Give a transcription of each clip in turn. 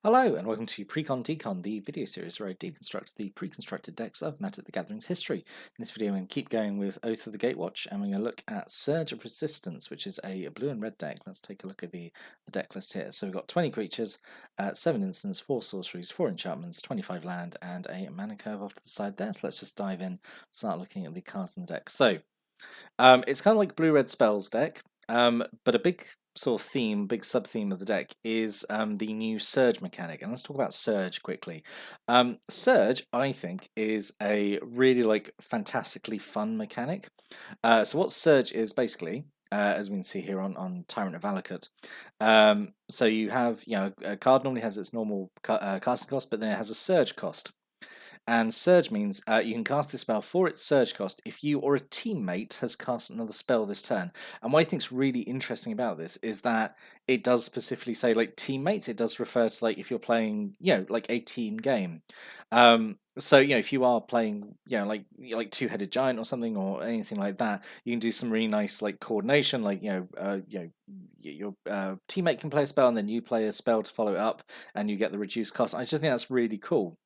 Hello and welcome to Precon Decon, the video series where I deconstruct the pre-constructed decks of Magic the Gathering's history. In this video I'm going to keep going with Oath of the Gatewatch and we're going to look at Surge of Resistance, which is a blue and red deck. Let's take a look at the deck list here. So we've got 20 creatures, 7 instants, 4 sorceries, 4 enchantments, 25 land and a mana curve off to the side there. So let's just dive in, start looking at the cards in the deck. So it's kind of like blue-red spells deck, but a big sort of theme, big sub-theme of the deck is the new Surge mechanic. And let's talk about Surge quickly. Surge, I think, is a really fantastically fun mechanic. So what Surge is basically, as we can see here on Tyrant of Valakut. So you have, a card normally has its normal casting cost, but then it has a Surge cost. And Surge means you can cast this spell for its Surge cost if you or a teammate has cast another spell this turn. And what I think is really interesting about this is that it does specifically say teammates. It does refer to if you're playing, a team game. So if you are playing, like Two-Headed Giant or something or anything like that, you can do some really nice coordination. Your teammate can play a spell and then you play a spell to follow it up, and you get the reduced cost. I just think that's really cool.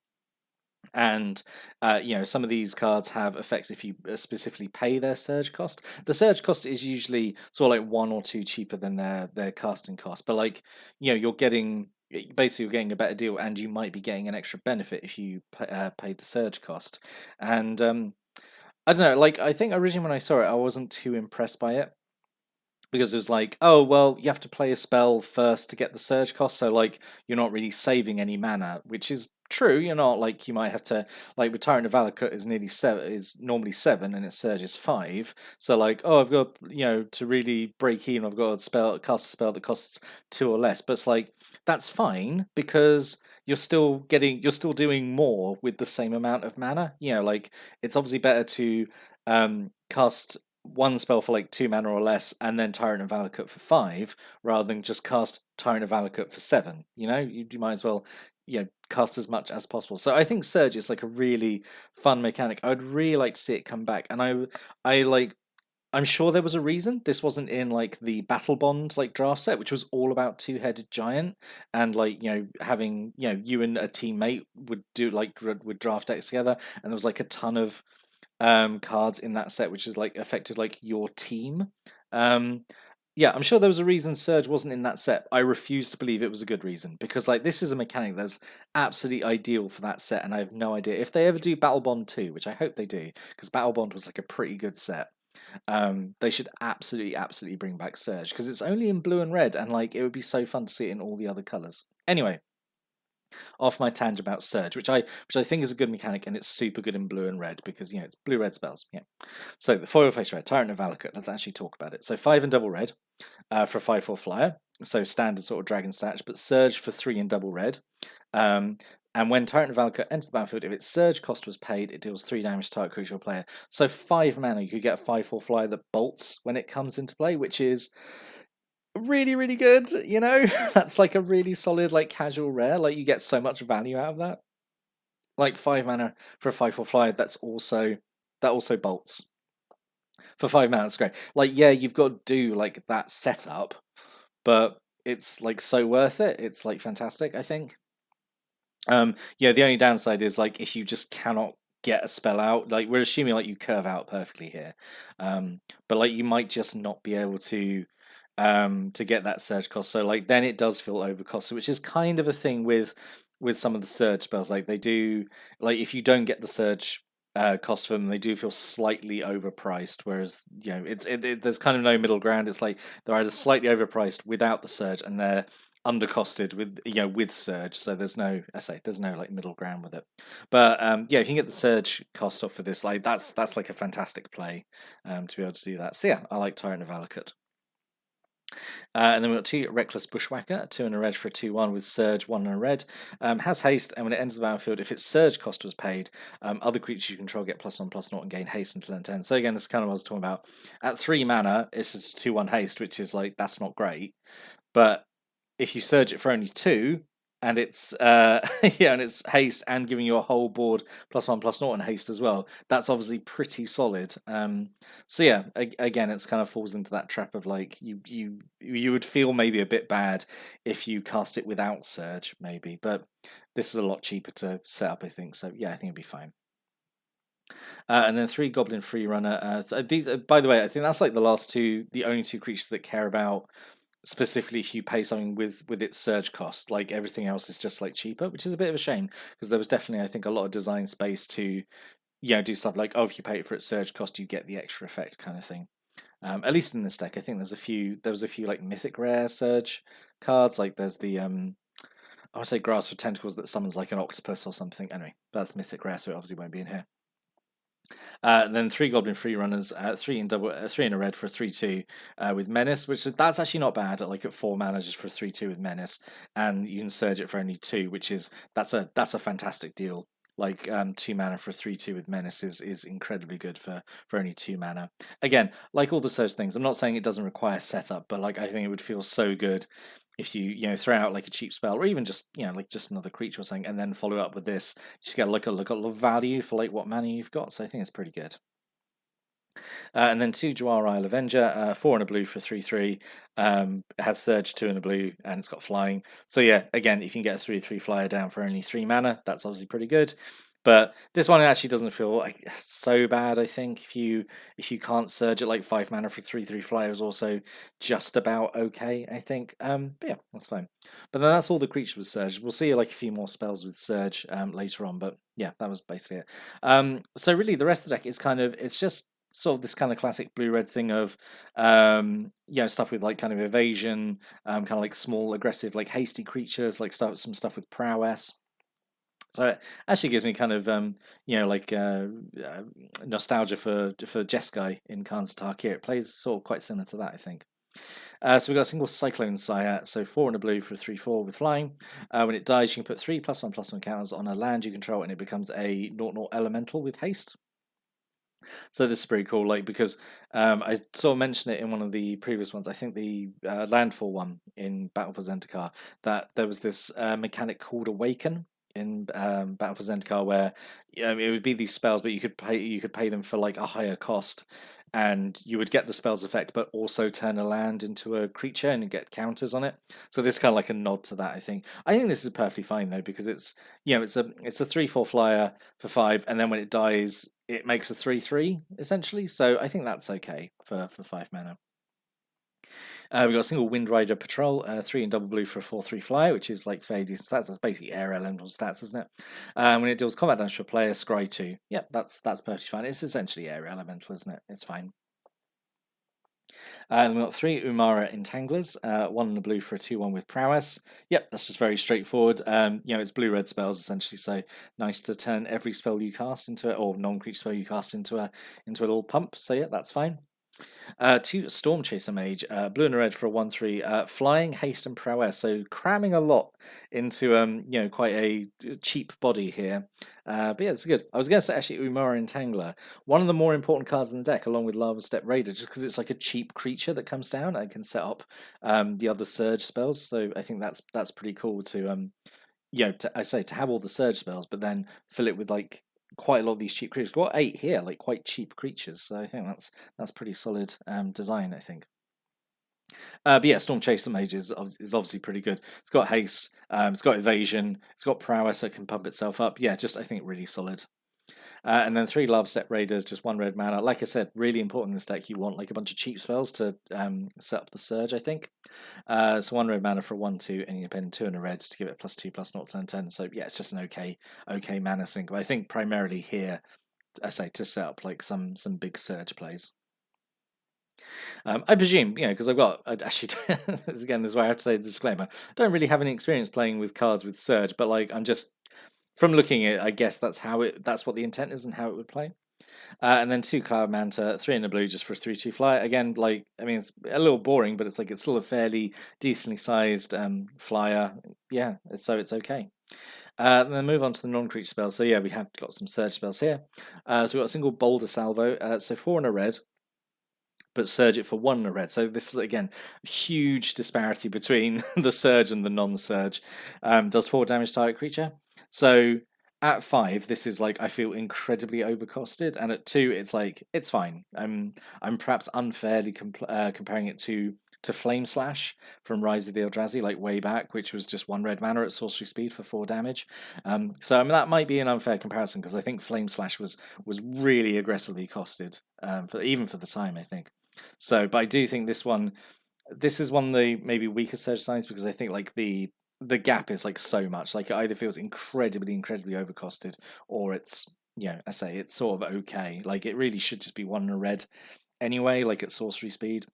And some of these cards have effects if you specifically pay their Surge cost. The Surge cost is usually sort of 1 or 2 cheaper than their casting cost, but you're getting a better deal, and you might be getting an extra benefit if you pay the Surge cost. And I don't know, I think originally when I saw it, I wasn't too impressed by it. Because it was oh, well, you have to play a spell first to get the Surge cost, so you're not really saving any mana, which is true. You're not you might have to with Tyrant of Valakut is normally 7 and its Surge is 5. So oh, I've got to really break even, I've got to cast a spell that costs 2 or less. But it's that's fine because you're still doing more with the same amount of mana. It's obviously better to cast one spell for 2 mana or less, and then Tyrant of Valakut for 5, rather than just cast Tyrant of Valakut for 7. You might as well cast as much as possible. So I think Surge is a really fun mechanic. I would really like to see it come back, and I'm sure there was a reason this wasn't in the Battle Bond draft set, which was all about Two-Headed Giant, and having you and a teammate would do would draft decks together, and there was a ton of cards in that set which is affected your team. Yeah, I'm sure there was a reason Surge wasn't in that set. I refuse to believe it was a good reason, because this is a mechanic that's absolutely ideal for that set, and I have no idea if they ever do Battle Bond 2, which I hope they do, because Battle Bond was a pretty good set. They should absolutely bring back Surge, because it's only in blue and red, and it would be so fun to see it in all the other colours. Anyway, off my tangent about Surge, which I think is a good mechanic, and it's super good in blue and red because it's blue-red spells. Yeah. So the foil face red, Tyrant of Valakut. Let's actually talk about it. So 5 and double red for a 5/4 flyer. So standard sort of dragon stats, but Surge for 3 and double red. And when Tyrant of Valakut enters the battlefield, if its Surge cost was paid, it deals 3 damage to target creature or player. So 5 mana, you could get a 5/4 flyer that bolts when it comes into play, which is really good. That's a really solid casual rare. You get so much value out of that. 5 mana for a 5/4 flyer that also bolts for 5 mana. That's great. Yeah, you've got to do that setup, but it's so worth it. It's fantastic, I think. Yeah, the only downside is if you just cannot get a spell out, we're assuming you curve out perfectly here, but you might just not be able to get that Surge cost. So then it does feel overcosted, which is kind of a thing with some of the Surge spells. They do if you don't get the Surge cost for them, they do feel slightly overpriced. Whereas there's kind of no middle ground. It's they're either slightly overpriced without the Surge, and they're undercosted with Surge. So there's no middle ground with it. But yeah, if you can get the Surge cost off for this, that's a fantastic play to be able to do that. So yeah, I like Tyrant of Valakut. And then we've got 2 Reckless Bushwhacker, 2 and a red for a 2/1 with Surge, 1 and a red. Has haste, and when it enters the battlefield, if its Surge cost was paid, other creatures you control get +1/+0 and gain haste until end 10. So again, this is kind of what I was talking about. At 3 mana, it's just 2/1 haste, which is that's not great. But if you Surge it for only 2, and it's yeah, and it's haste and giving you a whole board +1/+0 and haste as well. That's obviously pretty solid. So yeah, again, it's kind of falls into that trap of like you would feel maybe a bit bad if you cast it without Surge, maybe, but this is a lot cheaper to set up, I think. So yeah, I think it'd be fine. And then 3 Goblin Free Runner. These, by the way, I think that's like the only two creatures that care about specifically if you pay something with its surge cost. Like everything else is just like cheaper, which is a bit of a shame because there was definitely, I think, a lot of design space to do stuff like, oh, if you pay it for its surge cost, you get the extra effect kind of thing. At least in this deck, I think there was a few like mythic rare surge cards. Like there's the I want to say Grasp of Tentacles that summons like an octopus or something. Anyway, that's mythic rare, so it obviously won't be in here. And then 3 Goblin Free Runners, 3 in a red for a 3/2 with Menace, that's actually not bad. Like at 4 mana just for a 3/2 with Menace, and you can surge it for only 2, that's a fantastic deal. Like 2 mana for a 3/2 with Menace is incredibly good for only 2 mana. Again, like all the surge things, I'm not saying it doesn't require setup, but like I think it would feel so good if you throw out like a cheap spell or even just like just another creature or something and then follow up with this, just get like a look at value for like what mana you've got. So I think it's pretty good. And then 2 Jwar Isle Avenger, 4 and a blue for 3/3. It has Surge, 2 and a blue, and it's got flying. So yeah, again, if you can get a 3/3 flyer down for only 3 mana, that's obviously pretty good. But this one actually doesn't feel like so bad. I think if you can't surge at like 5 mana for 3/3 flyer is also just about okay. I think. But yeah, that's fine. But then that's all the creatures with surge. We'll see like a few more spells with surge later on. But yeah, that was basically it. So really, the rest of the deck is it's just sort of this kind of classic blue-red thing of stuff with like kind of evasion, kind of like small aggressive like hasty creatures, like some stuff with prowess. So it actually gives me kind of nostalgia for Jeskai in Khans of Tarkir. It plays sort of quite similar to that, I think. So we've got a single Cyclone Sire, so 4 and a blue for a 3/4 with flying. When it dies, you can put 3 +1/+1 counters on a land you control, and it becomes a 0/0 elemental with haste. So this is pretty cool, like because I sort of mentioned it in one of the previous ones. I think the landfall one in Battle for Zendikar, that there was this mechanic called Awaken in Battle for Zendikar, where it would be these spells, but you could pay them for like a higher cost, and you would get the spell's effect, but also turn a land into a creature and get counters on it. So this is kind of like a nod to that. I think this is perfectly fine though, because it's it's a 3/4 flyer for 5, and then when it dies, it makes a 3/3 essentially. So I think that's okay for 5 mana. We've got a single Wind Rider Patrol, 3 in double blue for a 4/3 flyer, which is like fairly decent stats. That's basically air elemental stats, isn't it? When it deals combat damage for a player, scry 2. Yep, that's perfectly fine. It's essentially air elemental, isn't it? It's fine. And we've got 3 Umara Entanglers, 1 in the blue for a 2/1 with prowess. Yep, that's just very straightforward. It's blue-red spells essentially, so nice to turn every spell you cast into it, or non-creature spell you cast into a little pump. So yeah, that's fine. 2 Storm Chaser Mage, blue and a red for a 1/3, flying, haste, and prowess. So cramming a lot into quite a cheap body here. But yeah, it's good. I was going to say actually Umara Entangler, one of the more important cards in the deck, along with Lava Step Raider, just because it's like a cheap creature that comes down and can set up the other surge spells. So I think that's pretty cool to to have all the surge spells, but then fill it with like quite a lot of these cheap creatures. We've got 8 here, like quite cheap creatures. So I think that's pretty solid design, I think. But yeah, Storm Chaser Mage is obviously pretty good. It's got haste, it's got evasion, it's got prowess, so it can pump itself up. Yeah, just I think really solid. And then 3 Lava Step Raiders, just 1 red mana. Like I said, really important in this deck. You want like a bunch of cheap spells to set up the surge, I think. So 1 red mana for a 1/2, and you pay 2 and a red to give it +2/+0 turn. So yeah, it's just an okay mana sink. But I think primarily here, I say to set up like some big surge plays. I presume, because I've got actually this is where I have to say the disclaimer. I don't really have any experience playing with cards with surge, but like I'm just from looking at it, I guess that's what the intent is and how it would play. And then 2 Cloud Manta, 3 in the blue just for a 3/2 flyer. Again, it's a little boring, but it's still a fairly decently sized flyer. Yeah, so it's okay. And then move on to the non-creature spells. So yeah, we have got some surge spells here. So we've got a single Boulder Salvo, so 4 and a red. but Surge it for 1 and a red. So this is, again, a huge disparity between the Surge and the non-Surge. Does 4 damage to target creature. So at 5, this is like, I feel incredibly overcosted, and at 2, it's like, it's fine. I'm perhaps unfairly comparing it to Flame Slash from Rise of the Eldrazi, like way back, which was just 1 red mana at sorcery speed for 4 damage. So I mean, that might be an unfair comparison, because I think Flame Slash was really aggressively costed, even for the time, I think. So, but I do think this is one of the maybe weaker Surge signs, because I think like the gap is like so much. Like, it either feels incredibly overcosted, or it's, I say it's sort of okay. Like, it really should just be 1 and a red anyway, like at sorcery speed.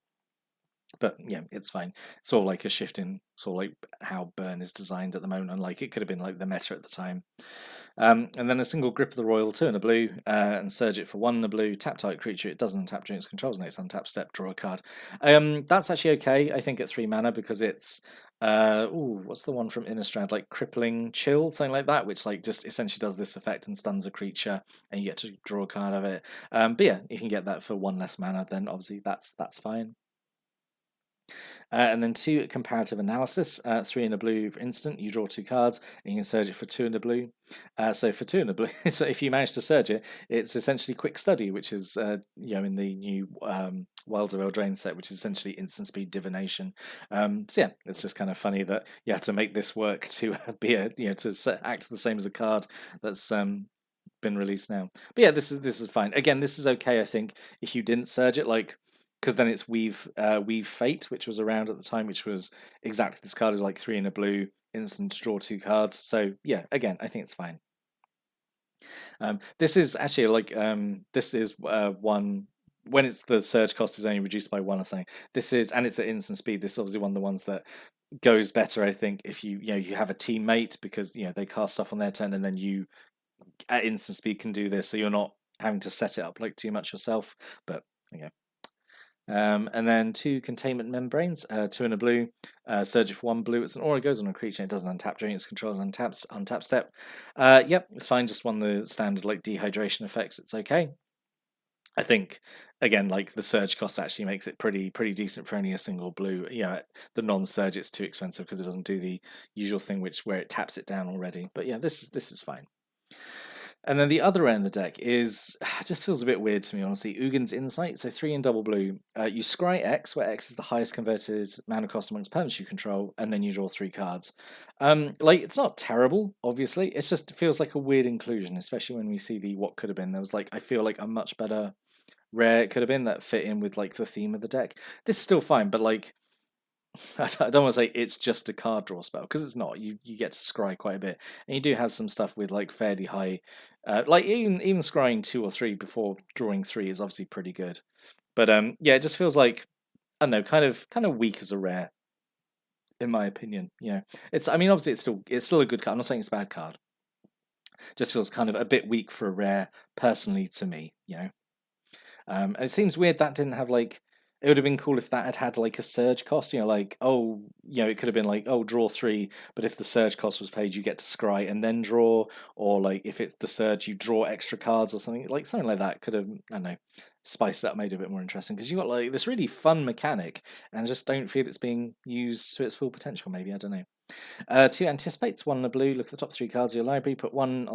But yeah, it's fine. It's sort of like a shift in sort of like how Burn is designed at the moment, and like it could have been like the meta at the time. And then a single Grip of the Royal, 2 and a blue, and Surge it for 1 and a blue. Tap target creature. It doesn't untap during its controls. Next untap step, draw a card. That's actually okay, I think, at 3 mana, because it's what's the one from Innistrad, like Crippling Chill, something like that, which like just essentially does this effect and stuns a creature, and you get to draw a card of it. But yeah, if you can get that for 1 less mana, then obviously that's fine. And then 2 comparative analysis, 3 in a blue for instant, you draw 2 cards, and you can Surge it for 2 in a blue. So for 2 in a blue, so if you manage to Surge it, it's essentially Quick Study, which is in the new Wilds of Eldraine set, which is essentially instant speed divination. So yeah, it's just kind of funny that you have to make this work to be to act the same as a card that's been released now. But yeah, this is fine. Again, this is okay, I think, if you didn't Surge it, like, because then it's Weave Fate, which was around at the time, which was exactly this card, is like 3 in a blue, instant draw 2 cards. So yeah, again, I think it's fine. This is actually like this is one when it's the Surge cost is only reduced by 1 or something. This is, and it's at instant speed. This is obviously one of the ones that goes better, I think, if you have a teammate, because they cast stuff on their turn, and then you at instant speed can do this, so you're not having to set it up like too much yourself. But yeah. And then 2 Containment Membranes, 2 in a blue, Surge it for 1 blue. It's an aura, it goes on a creature, it doesn't untap during its controls untap step. Yep, it's fine, just one of the standard like dehydration effects, it's okay. I think, again, like the Surge cost actually makes it pretty decent for only a single blue. The non-Surge, it's too expensive because it doesn't do the usual thing where it taps it down already. But yeah, this is fine. And then the other end of the deck just feels a bit weird to me, honestly. Ugin's Insight, so 3 in double blue. You scry X, where X is the highest converted mana cost amongst permanents you control, and then you draw 3 cards. It's not terrible, obviously. It feels like a weird inclusion, especially when we see the what could have been. There was I feel like a much better rare it could have been that fit in with like the theme of the deck. This is still fine, but like, I don't want to say it's just a card draw spell, because it's not. You get to scry quite a bit, and you do have some stuff with like fairly high, like even scrying 2 or 3 before drawing 3 is obviously pretty good. But yeah, it just feels like, I don't know, kind of weak as a rare, in my opinion. I mean, obviously it's still a good card. I'm not saying it's a bad card. Just feels kind of a bit weak for a rare, personally, to me. It seems weird that didn't have like. It would have been cool if that had like a Surge cost, it could have been like, draw 3, but if the Surge cost was paid, you get to scry and then draw, or like if it's the Surge, you draw extra cards or something like that. Could have, I don't know, spiced it up, made it a bit more interesting, because you got like this really fun mechanic, and just don't feel it's being used to its full potential. Maybe, I don't know. 2 Anticipates, 1 in a blue. Look at the top 3 cards of your library. Put one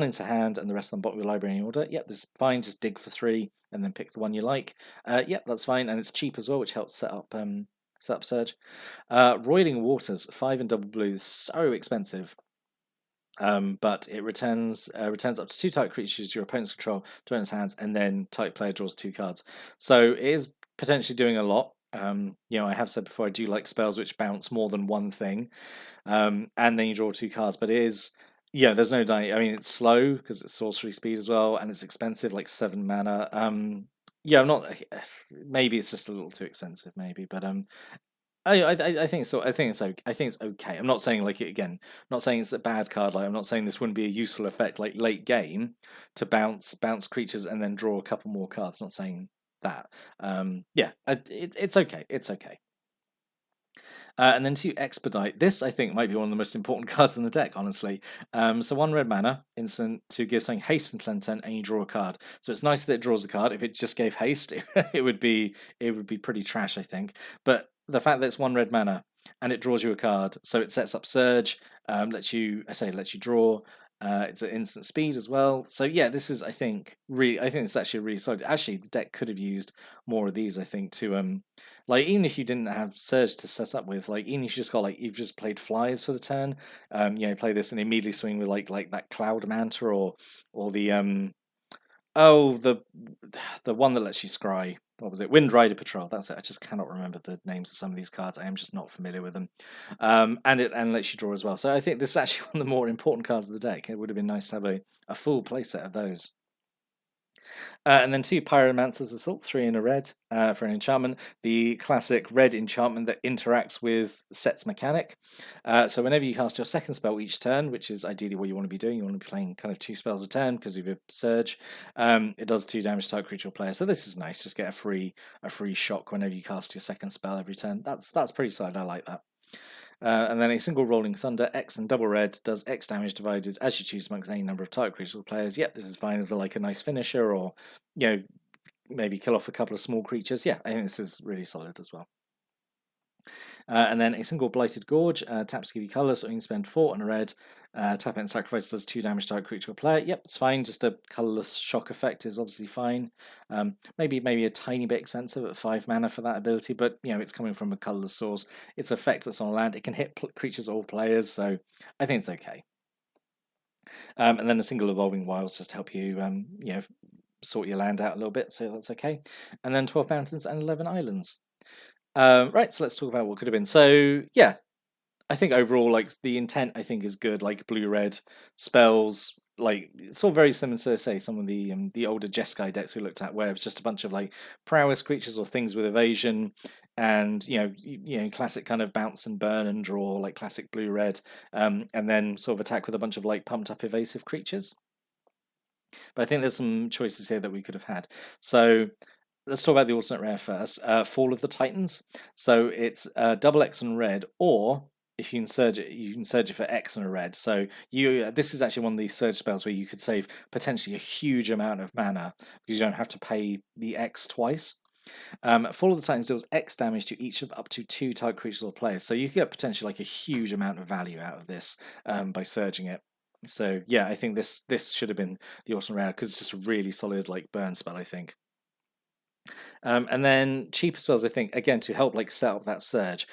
into hand, and the rest on the bottom of your library in order. Yep, this is fine. Just dig for 3, and then pick the one you like. Yep, that's fine, and it's cheap as well, which helps set up Surge. Roiling Waters, 5 in double blue. So expensive. But it returns up to 2 target creatures your opponent's control to its hands, and then type player draws 2 cards. So it is potentially doing a lot. I have said before, I do like spells which bounce more than one thing, and then you draw 2 cards. But it is, there's no dying. I mean, it's slow because it's sorcery speed as well, and it's expensive, like 7 mana. I'm not. Maybe it's just a little too expensive, maybe, but I think so. I think it's okay. I'm not saying I'm not saying it's a bad card. Like, I'm not saying this wouldn't be a useful effect like late game to bounce creatures and then draw a couple more cards. I'm not saying that. It's okay. It's okay. And then 2, Expedite. This, I think, might be one of the most important cards in the deck, honestly. So 1 red mana, instant, to give something haste until end turn, and you draw a card. So it's nice that it draws a card. If it just gave haste, it would be pretty trash, I think. But the fact that it's 1 red mana and it draws you a card, so it sets up Surge, lets you draw. It's at instant speed as well. So yeah, this is, I think it's actually really solid. Actually, the deck could have used more of these, I think, to like, even if you didn't have Surge to set up with, like, even if you just got, like, you've just played Flies for the turn, play this and immediately swing with like that Cloud Manta, or the the one that lets you scry. What was it? Wind Rider Patrol. That's it. I just cannot remember the names of some of these cards. I am just not familiar with them. And it lets you draw as well. So I think this is actually one of the more important cards of the deck. It would have been nice to have a full playset of those. And then 2 Pyromancer's Assault, 3 in a red for an enchantment. The classic red enchantment that interacts with Set's mechanic. So whenever you cast your second spell each turn, which is ideally what you want to be doing, you want to be playing kind of 2 spells a turn because of your Surge. It does 2 damage to target creature or player. So this is nice. Just get a free shock whenever you cast your second spell every turn. That's pretty solid. I like that. And then a single Rolling Thunder, X and double red, does X damage divided as you choose amongst any number of target creatures or players. Yep, this is fine as a nice finisher, or maybe kill off a couple of small creatures. Yeah, I think this is really solid as well. And then a single Blighted Gorge, taps to give you colours, so you can spend 4 and a red. Tap it and sacrifice, does 2 damage to target creature or player. Yep, it's fine. Just a colourless shock effect is obviously fine. Maybe a tiny bit expensive at 5 mana for that ability, but it's coming from a colourless source. It's an effect that's on land. It can hit creatures or players, so I think it's okay. And then a single Evolving Wilds just to help you, sort your land out a little bit, so that's okay. And then 12 mountains and 11 islands. Right, so let's talk about what could have been. So yeah, I think overall, like, the intent, I think, is good. Like, blue-red spells, like, it's all very similar to, say, some of the older Jeskai decks we looked at, where it's just a bunch of like prowess creatures or things with evasion, and classic kind of bounce and burn and draw, like classic blue-red, and then sort of attack with a bunch of like pumped-up evasive creatures. But I think there's some choices here that we could have had. So let's talk about the alternate rare first. Fall of the Titans. So it's double X and red, or if you can surge it for X and a red. So this is actually one of the surge spells where you could save potentially a huge amount of mana because you don't have to pay the X twice. Fall of the Titans deals X damage to each of up to 2 target creatures or players. So you could get potentially like a huge amount of value out of this by surging it. So yeah, I think this should have been the alternate rare because it's just a really solid like burn spell, I think. And then cheaper spells, I think, again, to help like set up that surge.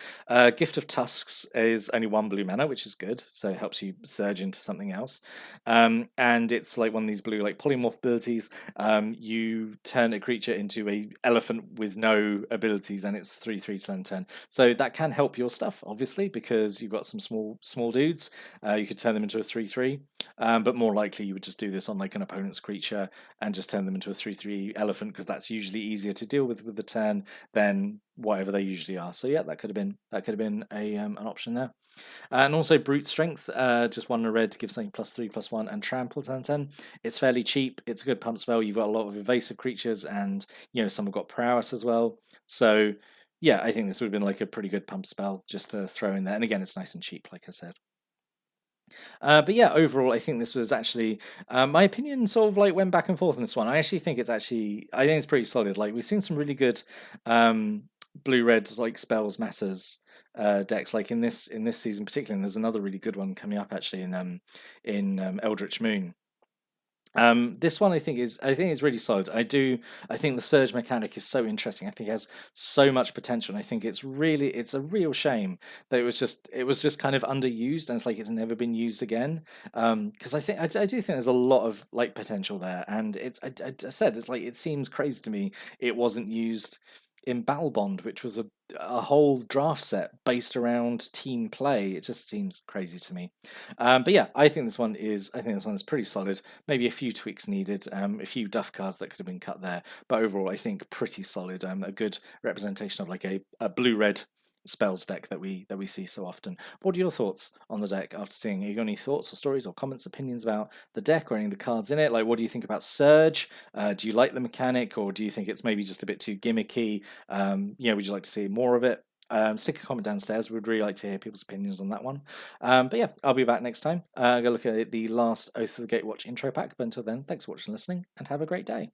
Gift of Tusks is only 1 blue mana, which is good, so it helps you surge into something else. And it's like one of these blue like polymorph abilities. You turn a creature into a elephant with no abilities, and it's 3/3 turn. So that can help your stuff, obviously, because you've got some small dudes. You could turn them into a 3/3. But more likely you would just do this on like an opponent's creature and just turn them into a 3/3 elephant, because that's usually easier to deal with the turn than whatever they usually are. So yeah, that could have been an option there. And also Brute Strength, just 1 in a red to give something +3/+1 and trample turn. It's fairly cheap. It's a good pump spell. You've got a lot of evasive creatures, and some have got prowess as well. So yeah, I think this would have been like a pretty good pump spell just to throw in there. And again, it's nice and cheap, like I said. But yeah, overall, I think this was actually, my opinion sort of like went back and forth on this one. I think it's pretty solid. Like, we've seen some really good blue-red like spells matters decks, like in this season particularly. And there's another really good one coming up actually in Eldritch Moon. This one I think is really solid. I think the surge mechanic is so interesting. I think it has so much potential, and I think it's a real shame that it was just kind of underused, and it's like it's never been used again. Because I do think there's a lot of like potential there, and I said it's like, it seems crazy to me it wasn't used in Battlebond, which was a whole draft set based around team play. It just seems crazy to me. But yeah, I think this one is pretty solid. Maybe a few tweaks needed, a few duff cards that could have been cut there, but overall I think pretty solid. A good representation of like a blue-red spells deck that we see so often. What are your thoughts on the deck after seeing? Have you got any thoughts or stories or comments, opinions about the deck or any of the cards in it? Like, what do you think about Surge? Do you like the mechanic, or do you think it's maybe just a bit too gimmicky? Would you like to see more of it? Stick a comment downstairs. We'd really like to hear people's opinions on that one. But yeah, I'll be back next time. Go look at the last Oath of the Gatewatch intro pack. But until then, thanks for watching and listening, and have a great day.